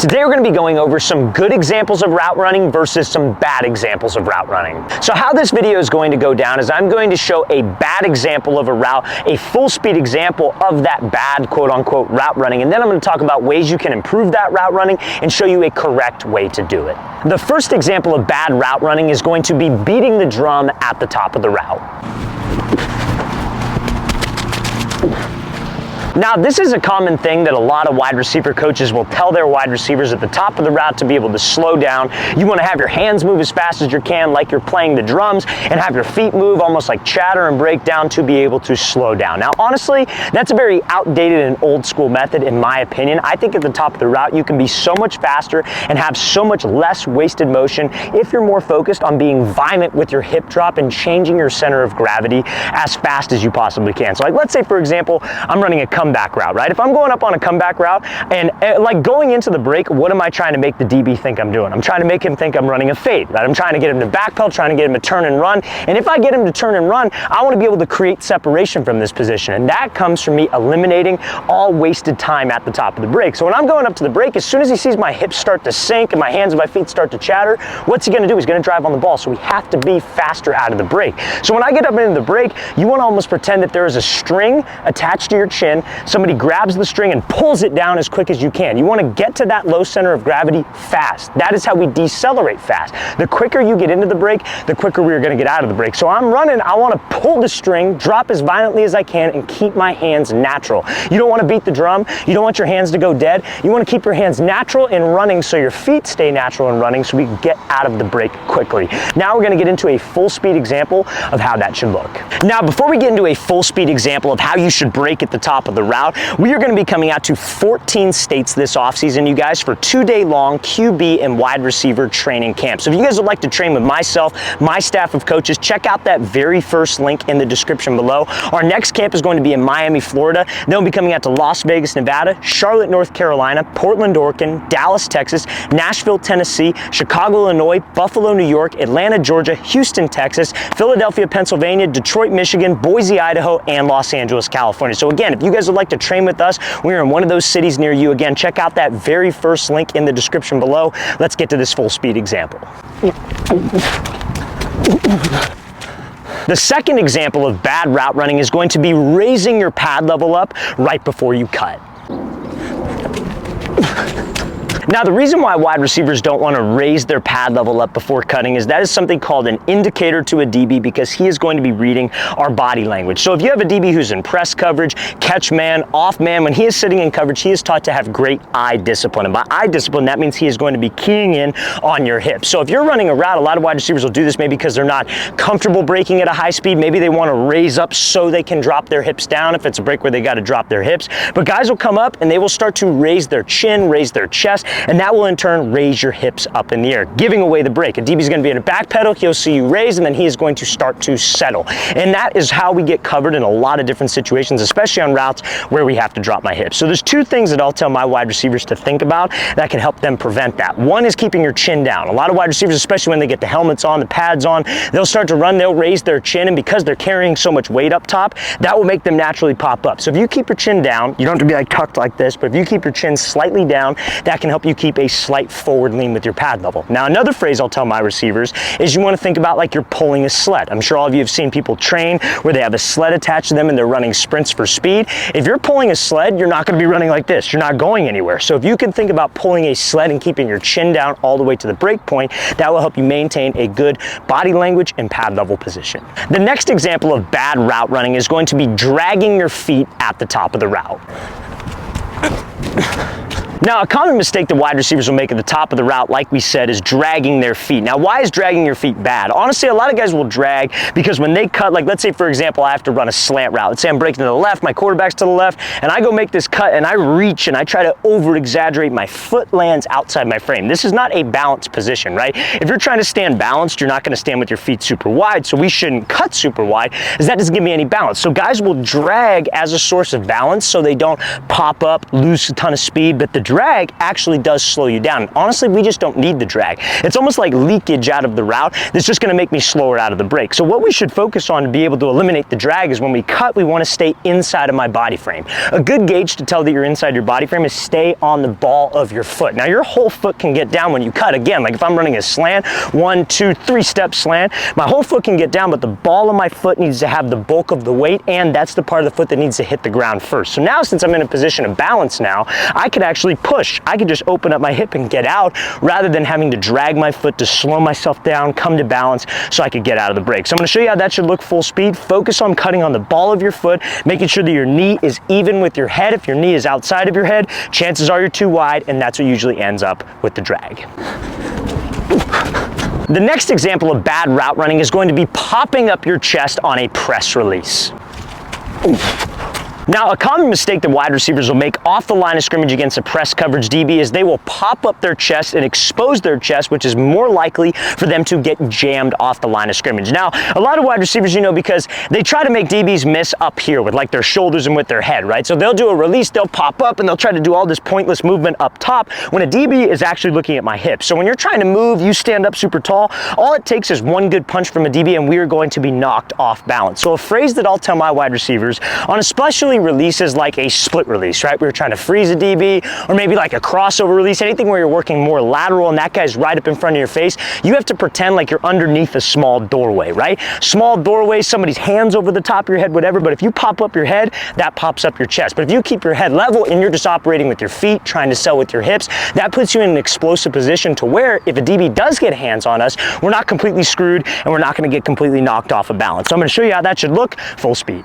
Today we're going to be going over some good examples of route running versus some bad examples of route running. So how this video is going to go down is I'm going to show a bad example of a route, a full speed example of that bad quote unquote route running, and then I'm going to talk about ways you can improve that route running and show you a correct way to do it. The first example of bad route running is going to be beating the drum at the top of the route. Now, this is a common thing that a lot of wide receiver coaches will tell their wide receivers at the top of the route to be able to slow down. You want to have your hands move as fast as you can, like you're playing the drums, and have your feet move almost like chatter and break down to be able to slow down. Now, honestly, that's a very outdated and old school method in my opinion. I think at the top of the route, you can be so much faster and have so much less wasted motion if you're more focused on being violent with your hip drop and changing your center of gravity as fast as you possibly can. So like, let's say for example, I'm running a comeback route, right? If I'm going up on a comeback route and like going into the break, what am I trying to make the DB think I'm doing? I'm trying to make him think I'm running a fade, right? I'm trying to get him to backpedal, trying to get him to turn and run. And if I get him to turn and run, I want to be able to create separation from this position. And that comes from me eliminating all wasted time at the top of the break. So when I'm going up to the break, as soon as he sees my hips start to sink and my hands and my feet start to chatter, what's he going to do? He's going to drive on the ball. So we have to be faster out of the break. So when I get up into the break, you want to almost pretend that there is a string attached to your chin. Somebody grabs the string and pulls it down as quick as you can. You want to get to that low center of gravity fast. That is how we decelerate fast. The quicker you get into the break, the quicker we're going to get out of the break. So I'm running, I want to pull the string, drop as violently as I can, and keep my hands natural. You don't want to beat the drum. You don't want your hands to go dead. You want to keep your hands natural in running so your feet stay natural in running so we can get out of the break quickly. Now we're going to get into a full speed example of how that should look. Now before we get into a full speed example of how you should break at the top of the route, we are going to be coming out to 14 states this offseason, you guys, for 2-day long QB and wide receiver training camp. So if you guys would like to train with myself, my staff of coaches, check out that very first link in the description below. Our next camp is going to be in Miami, Florida. Then we'll be coming out to Las Vegas, Nevada, Charlotte, North Carolina, Portland, Oregon, Dallas, Texas, Nashville, Tennessee, Chicago, Illinois, Buffalo, New York, Atlanta, Georgia, Houston, Texas, Philadelphia, Pennsylvania, Detroit, Michigan, Boise, Idaho, and Los Angeles, California. So again, if you guys would like to train with us, we're in one of those cities near you. Again, check out that very first link in the description below. Let's get to this full speed example. The second example of bad route running is going to be raising your pad level up right before you cut. Now, the reason why wide receivers don't want to raise their pad level up before cutting is that is something called an indicator to a DB, because he is going to be reading our body language. So if you have a DB who's in press coverage, catch man, off man, when he is sitting in coverage, he is taught to have great eye discipline. And by eye discipline, that means he is going to be keying in on your hips. So if you're running a route, a lot of wide receivers will do this maybe because they're not comfortable breaking at a high speed. Maybe they want to raise up so they can drop their hips down if it's a break where they got to drop their hips. But guys will come up and they will start to raise their chin, raise their chest, and that will in turn raise your hips up in the air, giving away the break. A DB is going to be in a back pedal, he'll see you raise, and then he is going to start to settle. And that is how we get covered in a lot of different situations, especially on routes where we have to drop my hips. So there's two things that I'll tell my wide receivers to think about that can help them prevent that. One is keeping your chin down. A lot of wide receivers, especially when they get the helmets on, the pads on, they'll start to run, they'll raise their chin, and because they're carrying so much weight up top, that will make them naturally pop up. So if you keep your chin down, you don't have to be like tucked like this, but if you keep your chin slightly down, that can help you keep a slight forward lean with your pad level. Now, another phrase I'll tell my receivers is you want to think about like you're pulling a sled. I'm sure all of you have seen people train where they have a sled attached to them and they're running sprints for speed. If you're pulling a sled, you're not going to be running like this. You're not going anywhere. So if you can think about pulling a sled and keeping your chin down all the way to the break point, that will help you maintain a good body language and pad level position. The next example of bad route running is going to be dragging your feet at the top of the route. Now, a common mistake that wide receivers will make at the top of the route, like we said, is dragging their feet. Now, why is dragging your feet bad? Honestly, a lot of guys will drag because when they cut, like let's say, for example, I have to run a slant route. Let's say I'm breaking to the left, my quarterback's to the left, and I go make this cut and I reach and I try to over-exaggerate. My foot lands outside my frame. This is not a balanced position, right? If you're trying to stand balanced, you're not going to stand with your feet super wide, so we shouldn't cut super wide, because that doesn't give me any balance. So guys will drag as a source of balance so they don't pop up, lose a ton of speed, but the drag actually does slow you down. And honestly, we just don't need the drag. It's almost like leakage out of the route that's just gonna make me slower out of the break. So what we should focus on to be able to eliminate the drag is when we cut, we wanna stay inside of my body frame. A good gauge to tell that you're inside your body frame is stay on the ball of your foot. Now your whole foot can get down when you cut. Again, like if I'm running a slant, 1, 2, 3 step slant, my whole foot can get down, but the ball of my foot needs to have the bulk of the weight, and that's the part of the foot that needs to hit the ground first. So now since I'm in a position of balance now, I could actually push. I could just open up my hip and get out rather than having to drag my foot to slow myself down, come to balance so I could get out of the break. So I'm gonna show you how that should look full speed. Focus on cutting on the ball of your foot, making sure that your knee is even with your head. If your knee is outside of your head, chances are you're too wide, and that's what usually ends up with the drag. The next example of bad route running is going to be popping up your chest on a press release. Now, a common mistake that wide receivers will make off the line of scrimmage against a press coverage DB is they will pop up their chest and expose their chest, which is more likely for them to get jammed off the line of scrimmage. Now, a lot of wide receivers, you know, because they try to make DBs miss up here with like their shoulders and with their head, right? So they'll do a release, they'll pop up, and they'll try to do all this pointless movement up top when a DB is actually looking at my hips. So when you're trying to move, you stand up super tall, all it takes is one good punch from a DB and we are going to be knocked off balance. So a phrase that I'll tell my wide receivers on especially releases like a split release, right? We're trying to freeze a DB, or maybe like a crossover release, anything where you're working more lateral and that guy's right up in front of your face. You have to pretend like you're underneath a small doorway, right? Small doorway, somebody's hands over the top of your head, whatever, but if you pop up your head, that pops up your chest. But if you keep your head level and you're just operating with your feet, trying to sell with your hips, that puts you in an explosive position to where if a DB does get hands on us, we're not completely screwed and we're not gonna get completely knocked off of balance. So I'm gonna show you how that should look full speed.